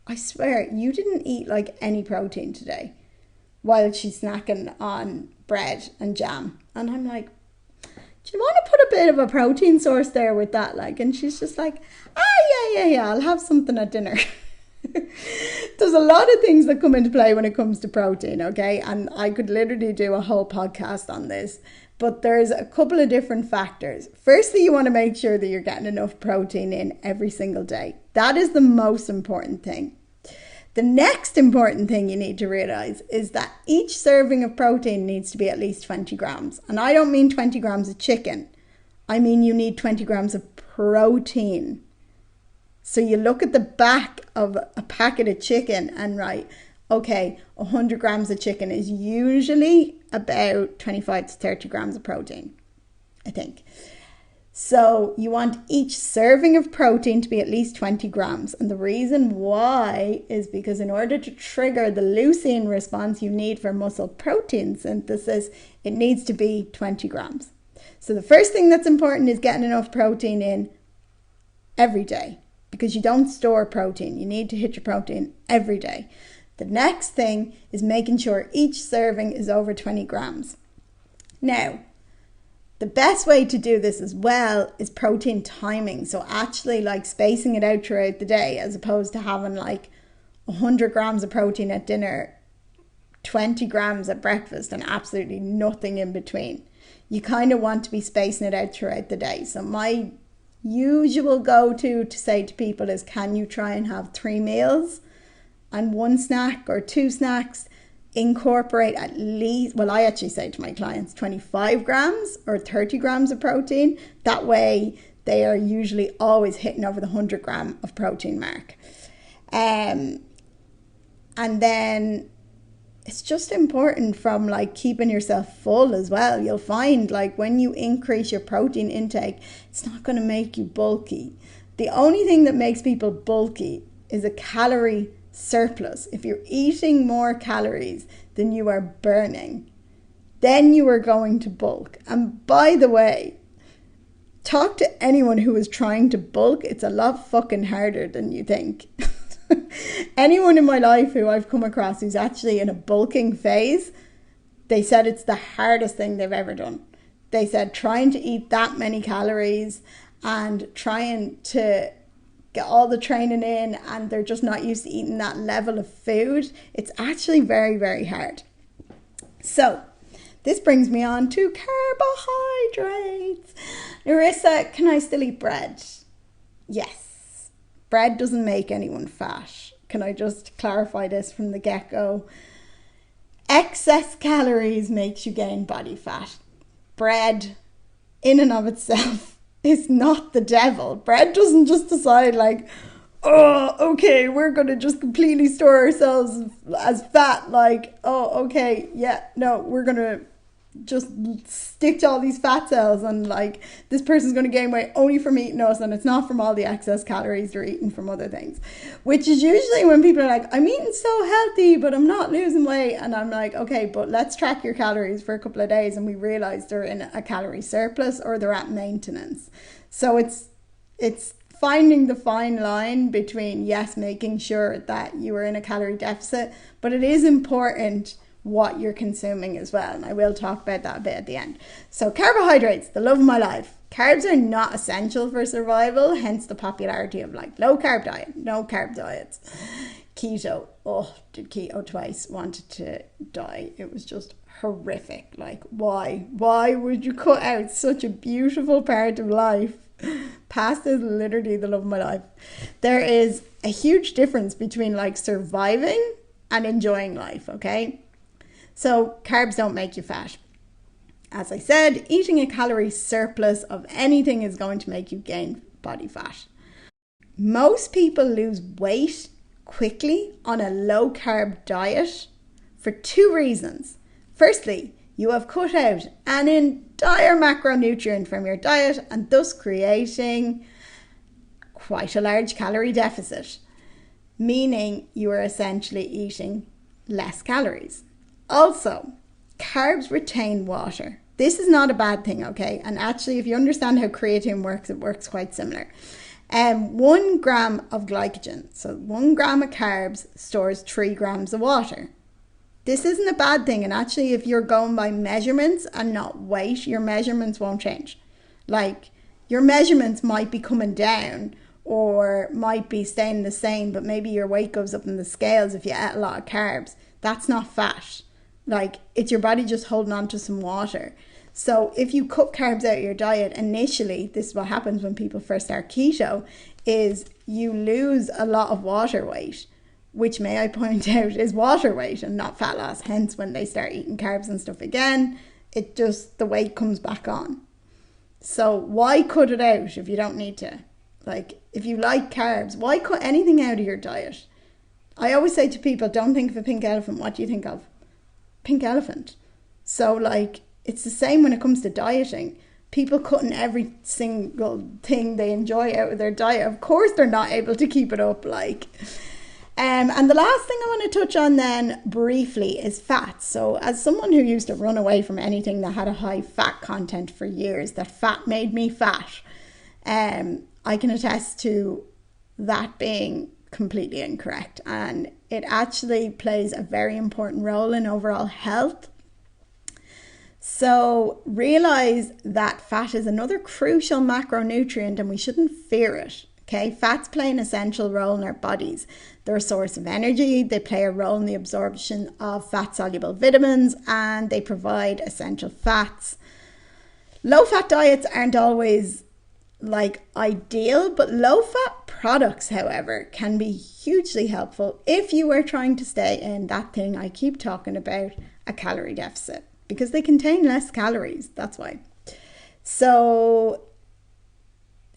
I swear you didn't eat like any protein today, while she's snacking on bread and jam. And I'm like, do you want to put a bit of a protein source there with that? Like, and she's just like, yeah, I'll have something at dinner. There's a lot of things that come into play when it comes to protein, okay? And I could literally do a whole podcast on this, but there's a couple of different factors. Firstly, you want to make sure that you're getting enough protein in every single day. That is the most important thing. The next important thing you need to realize is that each serving of protein needs to be at least 20 grams. And I don't mean 20 grams of chicken. I mean you need 20 grams of protein. So you look at the back of a packet of chicken and write, okay, 100 grams of chicken is usually about 25 to 30 grams of protein, I think. So you want each serving of protein to be at least 20 grams. And the reason why is because in order to trigger the leucine response you need for muscle protein synthesis, it needs to be 20 grams. So the first thing that's important is getting enough protein in every day, because you don't store protein. You need to hit your protein every day. The next thing is making sure each serving is over 20 grams. Now, the best way to do this as well is protein timing. So actually like spacing it out throughout the day, as opposed to having like 100 grams of protein at dinner, 20 grams at breakfast, and absolutely nothing in between. You kind of want to be spacing it out throughout the day. So my usual go-to to say to people is, can you try and have 3 meals and 1 snack or 2 snacks? Incorporate at least, well, I actually say to my clients 25 grams or 30 grams of protein. That way they are usually always hitting over the 100 gram of protein mark. And then it's just important from like keeping yourself full as well. You'll find like when you increase your protein intake, it's not going to make you bulky. The only thing that makes people bulky is a calorie surplus. If you're eating more calories than you are burning, then you are going to bulk. And by the way, talk to anyone who is trying to bulk. It's a lot fucking harder than you think. Anyone in my life who I've come across who's actually in a bulking phase, they said it's the hardest thing they've ever done. They said trying to eat that many calories and trying to get all the training in, and they're just not used to eating that level of food. It's actually very, very hard. So this brings me on to carbohydrates. Narissa, can I still eat bread? Yes. Bread doesn't make anyone fat. Can I just clarify this from the get-go? Excess calories makes you gain body fat. Bread, in and of itself, is not the devil. Bread doesn't just decide like, oh, okay, we're going to just completely store ourselves as fat. Like, oh, okay, yeah, no, we're going to just stick to all these fat cells, and like this person's going to gain weight only from eating us, and it's not from all the excess calories they're eating from other things, which is usually when people are like, I'm eating so healthy but I'm not losing weight, and I'm like, okay, but let's track your calories for a couple of days, and we realize they're in a calorie surplus or they're at maintenance. So it's finding the fine line between, yes, making sure that you are in a calorie deficit, but it is important what you're consuming as well, and I will talk about that a bit at the end. So carbohydrates, the love of my life. Carbs are not essential for survival, hence the popularity of like low carb diet, no carb diets. Keto, oh, did keto twice, wanted to die. It was just horrific. Like, why would you cut out such a beautiful part of life? Pasta is literally the love of my life. There is a huge difference between like surviving and enjoying life, okay? So carbs don't make you fat. As I said, eating a calorie surplus of anything is going to make you gain body fat. Most people lose weight quickly on a low carb diet for 2 reasons. Firstly, you have cut out an entire macronutrient from your diet and thus creating quite a large calorie deficit, meaning you are essentially eating less calories. Also, carbs retain water. This is not a bad thing, okay? And actually, if you understand how creatine works, it works quite similar. 1 gram of glycogen, so 1 gram of carbs stores 3 grams of water. This isn't a bad thing, and actually, if you're going by measurements and not weight, your measurements won't change. Like, your measurements might be coming down or might be staying the same, but maybe your weight goes up in the scales if you eat a lot of carbs. That's not fat. Like, it's your body just holding on to some water. So if you cut carbs out of your diet initially, this is what happens when people first start keto, is you lose a lot of water weight, which, may I point out, is water weight and not fat loss. Hence, when they start eating carbs and stuff again, it just, the weight comes back on. So why cut it out if you don't need to? Like, if you like carbs, why cut anything out of your diet? I always say to people, don't think of a pink elephant. What do you think of? Pink elephant. So like, it's the same when it comes to dieting. people cutting every single thing they enjoy out of their diet. Of course they're not able to keep it up, like. And the last thing I want to touch on then briefly is fats. So as someone who used to run away from anything that had a high fat content for years, that fat made me fat, I can attest to that being completely incorrect. And it actually plays a very important role in overall health. So realize that fat is another crucial macronutrient and we shouldn't fear it. Okay, fats play an essential role in our bodies. They're a source of energy, they play a role in the absorption of fat-soluble vitamins, and they provide essential fats. Low-fat diets aren't always ideal, but low-fat products, however, can be hugely helpful if you are trying to stay in that thing I keep talking about, a calorie deficit, because they contain less calories, that's why. So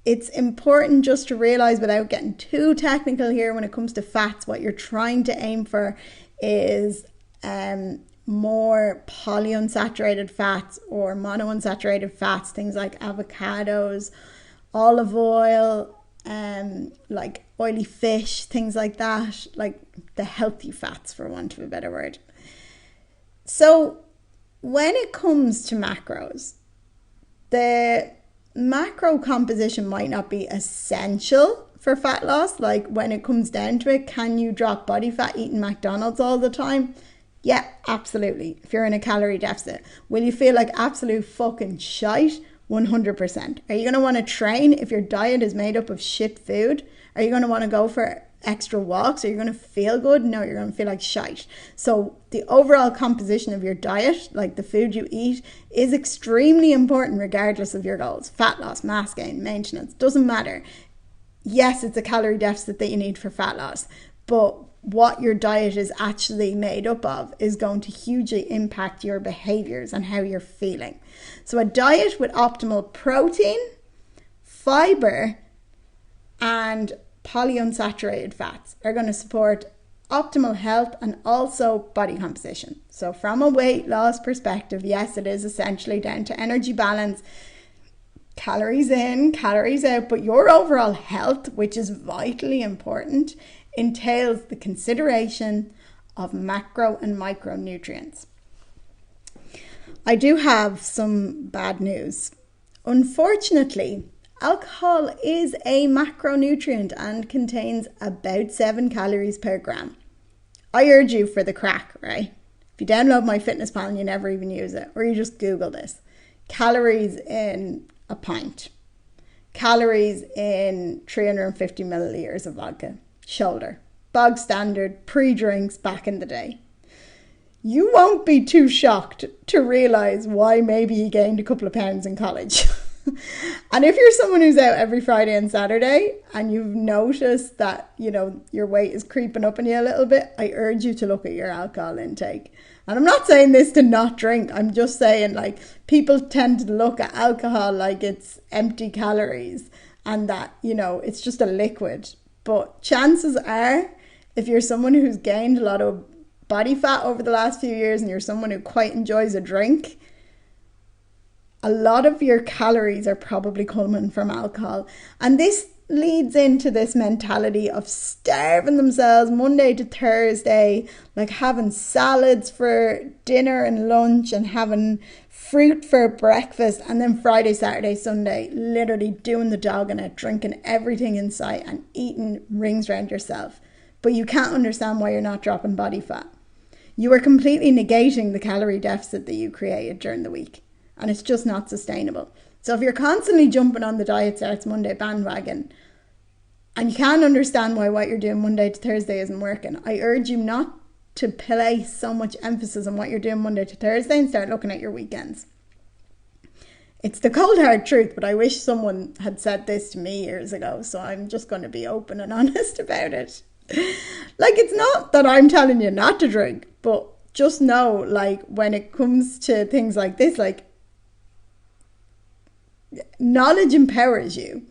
it's important just to realize, without getting too technical here, when it comes to fats, what you're trying to aim for is more polyunsaturated fats or monounsaturated fats, things like avocados, olive oil, like oily fish, things like that, like the healthy fats, for want of a better word. So when it comes to macros, the macro composition might not be essential for fat loss. Like when it comes down to it, can you drop body fat eating McDonald's all the time? Yeah, absolutely. If you're in a calorie deficit, will you feel like absolute fucking shite? 100%. Are you going to want to train if your diet is made up of shit food? Are you going to want to go for extra walks? Are you going to feel good? No, you're going to feel like shite. So the overall composition of your diet, like the food you eat, is extremely important regardless of your goals. Fat loss, mass gain, maintenance, doesn't matter. Yes, it's a calorie deficit that you need for fat loss, but what your diet is actually made up of is going to hugely impact your behaviors and how you're feeling. So a diet with optimal protein, fiber, and polyunsaturated fats are going to support optimal health and also body composition. So from a weight loss perspective, yes, it is essentially down to energy balance, calories in, calories out, but your overall health, which is vitally important, entails the consideration of macro and micronutrients. I do have some bad news. Unfortunately, alcohol is a macronutrient and contains about 7 calories per gram. I urge you for the crack, right? If you download MyFitnessPal and you never even use it, or you just Google this, calories in a pint, calories in 350 milliliters of vodka, shoulder, bog standard, pre-drinks back in the day. You won't be too shocked to realize why maybe you gained a couple of pounds in college. And if you're someone who's out every Friday and Saturday and you've noticed that, your weight is creeping up on you a little bit, I urge you to look at your alcohol intake. And I'm not saying this to not drink. I'm just saying, people tend to look at alcohol like it's empty calories and that, it's just a liquid. But chances are, if you're someone who's gained a lot of body fat over the last few years and you're someone who quite enjoys a drink, a lot of your calories are probably coming from alcohol. And this leads into this mentality of starving themselves Monday to Thursday, like having salads for dinner and lunch and having fruit for breakfast, and then Friday, Saturday, Sunday, literally doing the dog in it, drinking everything in sight and eating rings around yourself. But you can't understand why you're not dropping body fat. You are completely negating the calorie deficit that you created during the week. And it's just not sustainable. So if you're constantly jumping on the Diet Starts Monday bandwagon and you can't understand why what you're doing Monday to Thursday isn't working, I urge you not to place so much emphasis on what you're doing Monday to Thursday and start looking at your weekends. It's the cold hard truth, but I wish someone had said this to me years ago. So I'm just going to be open and honest about it. It's not that I'm telling you not to drink, but just know, when it comes to things like this, knowledge empowers you.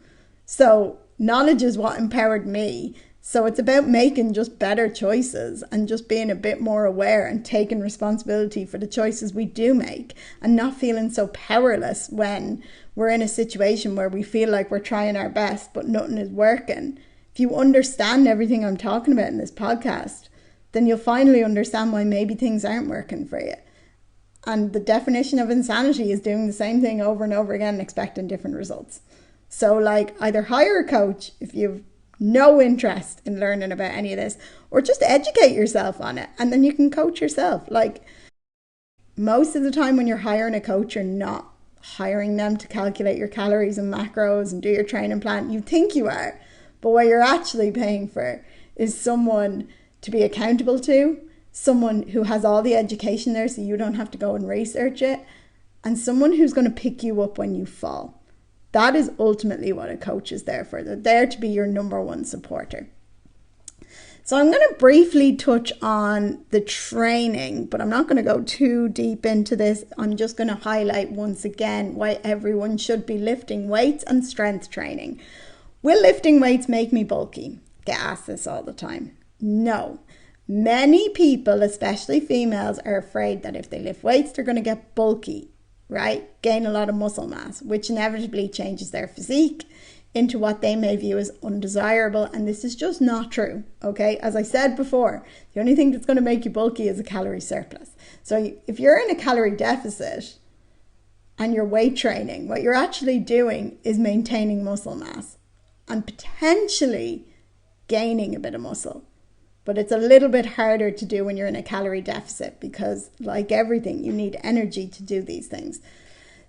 So knowledge is what empowered me So it's about making just better choices and just being a bit more aware and taking responsibility for the choices we do make, and not feeling so powerless when we're in a situation where we feel like we're trying our best but nothing is working. If you understand everything I'm talking about in this podcast, then you'll finally understand why maybe things aren't working for you. And the definition of insanity is doing the same thing over and over again and expecting different results. So like, either hire a coach if you've no interest in learning about any of this, or just educate yourself on it, and then you can coach yourself. Like, most of the time when you're hiring a coach, you're not hiring them to calculate your calories and macros and do your training plan. You think you are, but what you're actually paying for is someone to be accountable to, someone who has all the education there so you don't have to go and research it, and someone who's going to pick you up when you fall. That is ultimately what a coach is there for. They're there to be your number one supporter. So I'm going to briefly touch on the training, but I'm not going to go too deep into this. I'm just going to highlight once again why everyone should be lifting weights and strength training. Will lifting weights make me bulky? Get asked this all the time. No. Many people, especially females, are afraid that if they lift weights, they're going to get bulky. Right? Gain a lot of muscle mass, which inevitably changes their physique into what they may view as undesirable. And this is just not true. Okay. As I said before, the only thing that's going to make you bulky is a calorie surplus. So if you're in a calorie deficit and you're weight training, what you're actually doing is maintaining muscle mass and potentially gaining a bit of muscle. But it's a little bit harder to do when you're in a calorie deficit, because like everything, you need energy to do these things.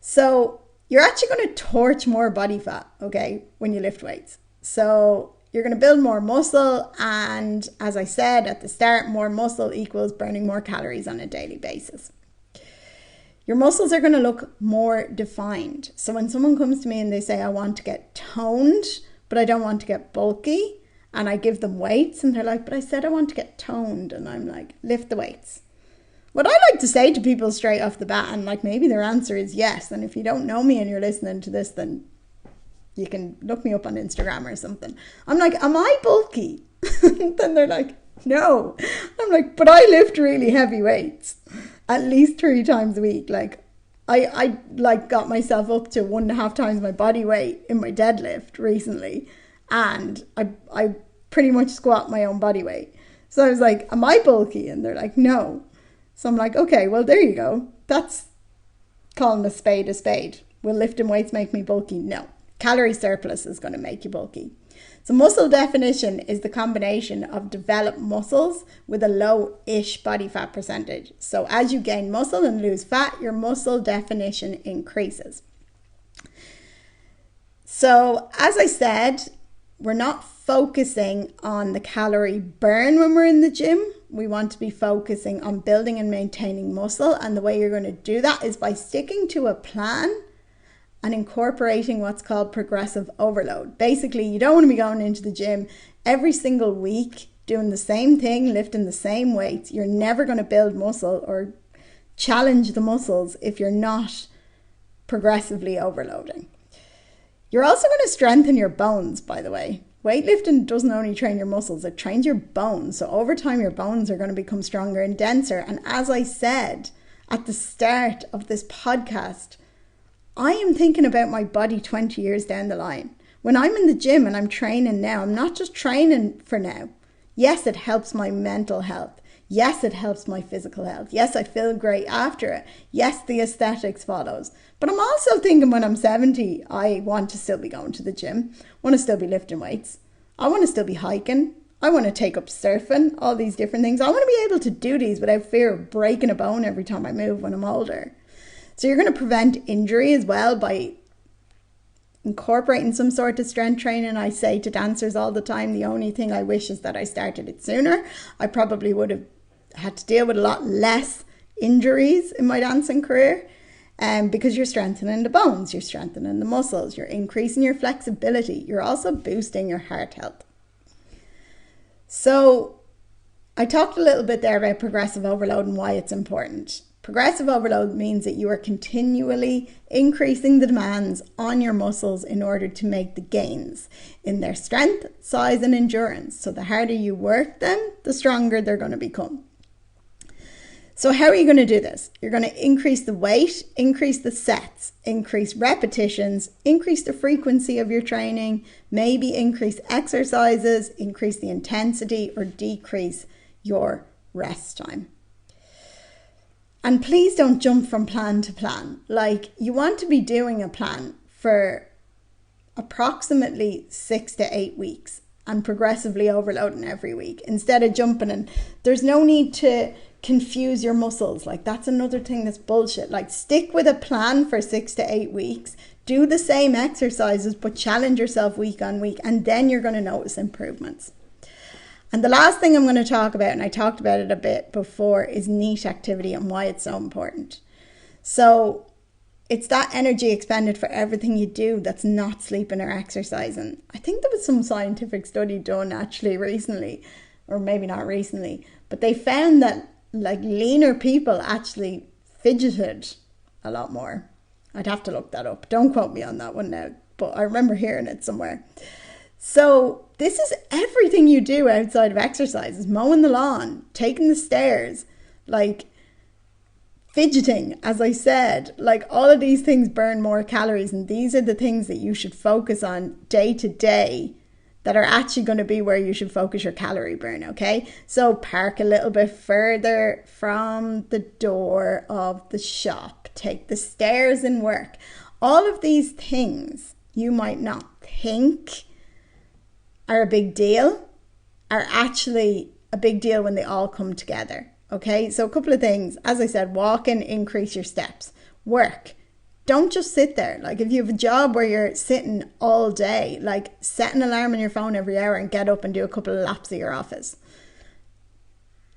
So you're actually going to torch more body fat, okay, when you lift weights. So you're going to build more muscle. And as I said at the start, more muscle equals burning more calories on a daily basis. Your muscles are going to look more defined. So when someone comes to me and they say, I want to get toned, but I don't want to get bulky, and I give them weights and they're like, but I said I want to get toned. And I'm like, lift the weights. What I like to say to people straight off the bat, and like maybe their answer is yes. And if you don't know me and you're listening to this, then you can look me up on Instagram or something. I'm like, am I bulky? Then they're like, no. I'm like, but I lift really heavy weights at least 3 times a week. Like I like got myself up to 1.5 times my body weight in my deadlift recently. And I pretty much squat my own body weight. So I was like, am I bulky? And they're like, no. So I'm like, okay, well, there you go. That's calling a spade a spade. Will lifting weights make me bulky? No. Calorie surplus is going to make you bulky. So muscle definition is the combination of developed muscles with a low-ish body fat percentage. So as you gain muscle and lose fat, your muscle definition increases. So as I said, we're not focusing on the calorie burn when we're in the gym. We want to be focusing on building and maintaining muscle. And the way you're going to do that is by sticking to a plan and incorporating what's called progressive overload. Basically, you don't want to be going into the gym every single week, doing the same thing, lifting the same weights. You're never going to build muscle or challenge the muscles if you're not progressively overloading. You're also going to strengthen your bones, by the way. Weightlifting doesn't only train your muscles, it trains your bones. So over time, your bones are going to become stronger and denser. And as I said at the start of this podcast, I am thinking about my body 20 years down the line. When I'm in the gym and I'm training now, I'm not just training for now. Yes, it helps my mental health. Yes, it helps my physical health. Yes, I feel great after it. Yes, the aesthetics follows. But I'm also thinking when I'm 70, I want to still be going to the gym. I want to still be lifting weights. I want to still be hiking. I want to take up surfing, all these different things. I want to be able to do these without fear of breaking a bone every time I move when I'm older. So you're going to prevent injury as well by incorporating some sort of strength training. I say to dancers all the time, the only thing I wish is that I started it sooner. I probably would have had to deal with a lot less injuries in my dancing career, because you're strengthening the bones, you're strengthening the muscles, you're increasing your flexibility, you're also boosting your heart health. So I talked a little bit there about progressive overload and why it's important. Progressive overload means that you are continually increasing the demands on your muscles in order to make the gains in their strength, size, and endurance. So the harder you work them, the stronger they're going to become. So how are you going to do this? You're going to increase the weight, increase the sets, increase repetitions, increase the frequency of your training, maybe increase exercises, increase the intensity, or decrease your rest time. And please don't jump from plan to plan. Like, you want to be doing a plan for approximately 6 to 8 weeks and progressively overloading every week instead of jumping in. There's no need to confuse your muscles. Like, that's another thing that's bullshit. Like, stick with a plan for 6 to 8 weeks. Do the same exercises, but challenge yourself week on week, and then you're going to notice improvements. And the last thing I'm going to talk about, and I talked about it a bit before, is NEAT activity and why it's so important. So it's that energy expended for everything you do that's not sleeping or exercising. I think there was some scientific study done actually recently, or maybe not recently, but they found that like leaner people actually fidgeted a lot more. I'd have to look that up. Don't quote me on that one now, but I remember hearing it somewhere. So this is everything you do outside of exercises: mowing the lawn, taking the stairs, like fidgeting, as I said. Like, all of these things burn more calories, and these are the things that you should focus on day to day that are actually going to be where you should focus your calorie burn, okay? So park a little bit further from the door of the shop, take the stairs in work. All of these things you might not think are a big deal, are actually a big deal when they all come together. Okay, so a couple of things. As I said, walk and increase your steps. Work. Don't just sit there. Like, if you have a job where you're sitting all day, like, set an alarm on your phone every hour and get up and do a couple of laps of your office.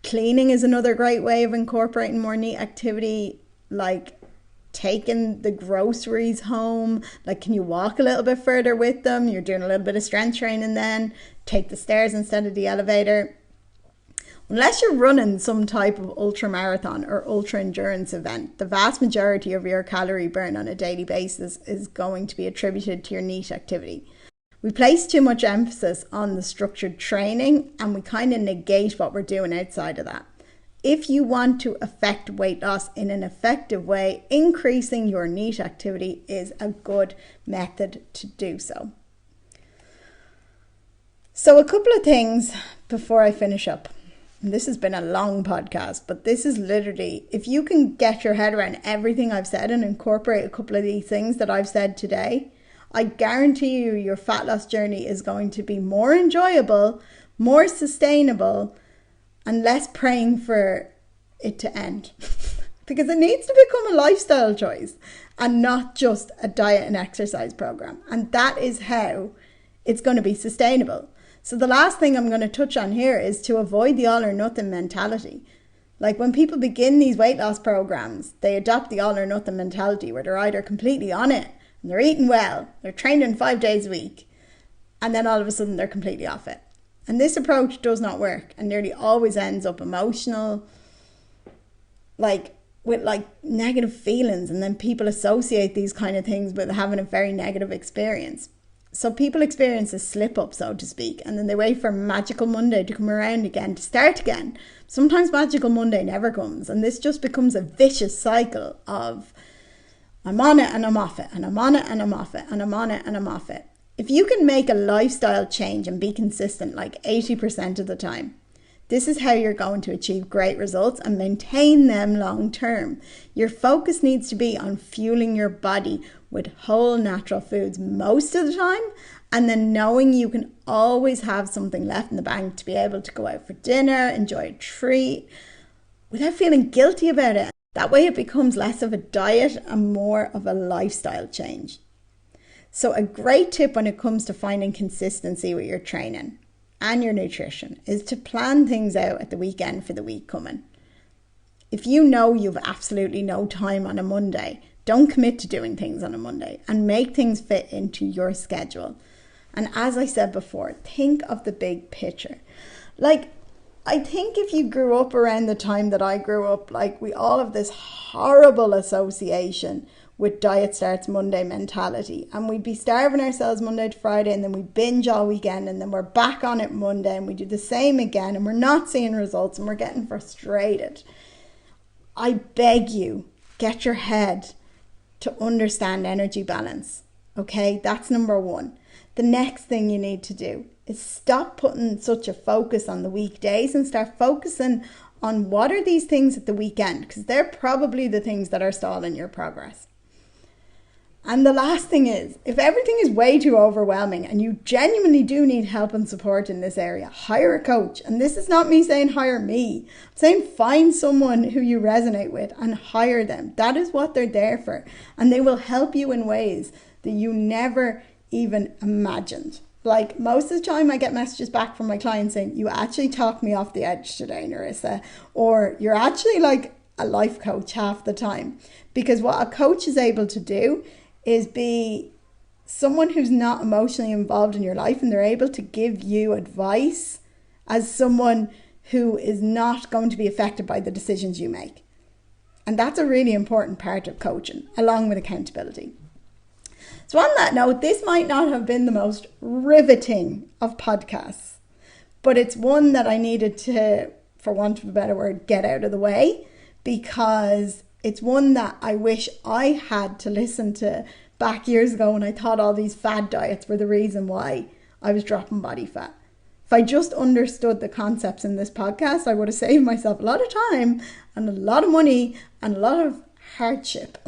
Cleaning is another great way of incorporating more NEAT activity, like taking the groceries home. Like, can you walk a little bit further with them? You're doing a little bit of strength training then. Take the stairs instead of the elevator. Unless you're running some type of ultra marathon or ultra endurance event, the vast majority of your calorie burn on a daily basis is going to be attributed to your NEAT activity. We place too much emphasis on the structured training, and we kind of negate what we're doing outside of that. If you want to affect weight loss in an effective way, increasing your NEAT activity is a good method to do so. So a couple of things before I finish up. And this has been a long podcast, but this is literally, if you can get your head around everything I've said and incorporate a couple of these things that I've said today, I guarantee you your fat loss journey is going to be more enjoyable, more sustainable, and less praying for it to end. Because it needs to become a lifestyle choice and not just a diet and exercise program. And that is how it's going to be sustainable. So the last thing I'm going to touch on here is to avoid the all or nothing mentality. Like, when people begin these weight loss programs, they adopt the all or nothing mentality where they're either completely on it and they're eating well, they're training 5 days a week, and then all of a sudden they're completely off it. And this approach does not work and nearly always ends up emotional, like with like negative feelings, and then people associate these kind of things with having a very negative experience. So people experience a slip up, so to speak, and then they wait for Magical Monday to come around again to start again. Sometimes Magical Monday never comes, and this just becomes a vicious cycle of I'm on it and I'm off it, and I'm on it and I'm off it, and I'm on it and I'm off it. If you can make a lifestyle change and be consistent like 80% of the time, this is how you're going to achieve great results and maintain them long term. Your focus needs to be on fueling your body with whole natural foods most of the time, and then knowing you can always have something left in the bank to be able to go out for dinner, enjoy a treat, without feeling guilty about it. That way it becomes less of a diet and more of a lifestyle change. So a great tip when it comes to finding consistency with your training and your nutrition is to plan things out at the weekend for the week coming. If you know you've absolutely no time on a Monday, don't commit to doing things on a Monday, and make things fit into your schedule. And as I said before, think of the big picture. Like, I think if you grew up around the time that I grew up, like we all have this horrible association with diet starts Monday mentality, and we'd be starving ourselves Monday to Friday, and then we binge all weekend, and then we're back on it Monday and we do the same again, and we're not seeing results and we're getting frustrated. I beg you, get your head to understand energy balance. Okay, that's number one. The next thing you need to do is stop putting such a focus on the weekdays and start focusing on what are these things at the weekend, because they're probably the things that are stalling your progress. And the last thing is, if everything is way too overwhelming and you genuinely do need help and support in this area, hire a coach. And this is not me saying hire me. I'm saying find someone who you resonate with and hire them. That is what they're there for. And they will help you in ways that you never even imagined. Like most of the time I get messages back from my clients saying, you actually talked me off the edge today, Narissa. Or you're actually like a life coach half the time. Because what a coach is able to do is be someone who's not emotionally involved in your life, and they're able to give you advice as someone who is not going to be affected by the decisions you make. And that's a really important part of coaching, along with accountability. So on that note, this might not have been the most riveting of podcasts, but it's one that I needed to, for want of a better word, get out of the way, because it's one that I wish I had to listen to back years ago when I thought all these fad diets were the reason why I was dropping body fat. If I just understood the concepts in this podcast, I would have saved myself a lot of time and a lot of money and a lot of hardship.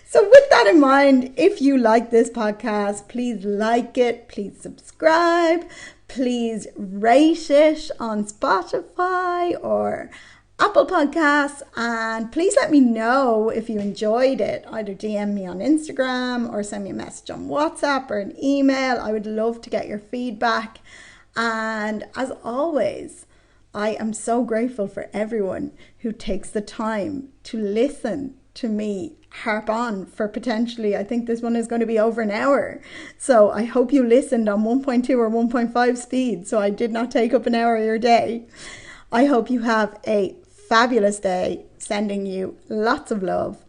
So with that in mind, if you like this podcast, please like it, please subscribe, please rate it on Spotify or Apple Podcasts, and please let me know if you enjoyed it. Either DM me on Instagram or send me a message on WhatsApp or an email. I would love to get your feedback. And as always, I am so grateful for everyone who takes the time to listen to me harp on for potentially, I think this one is going to be over an hour. So I hope you listened on 1.2 or 1.5 speed, so I did not take up an hour of your day. I hope you have a fabulous day. Sending you lots of love.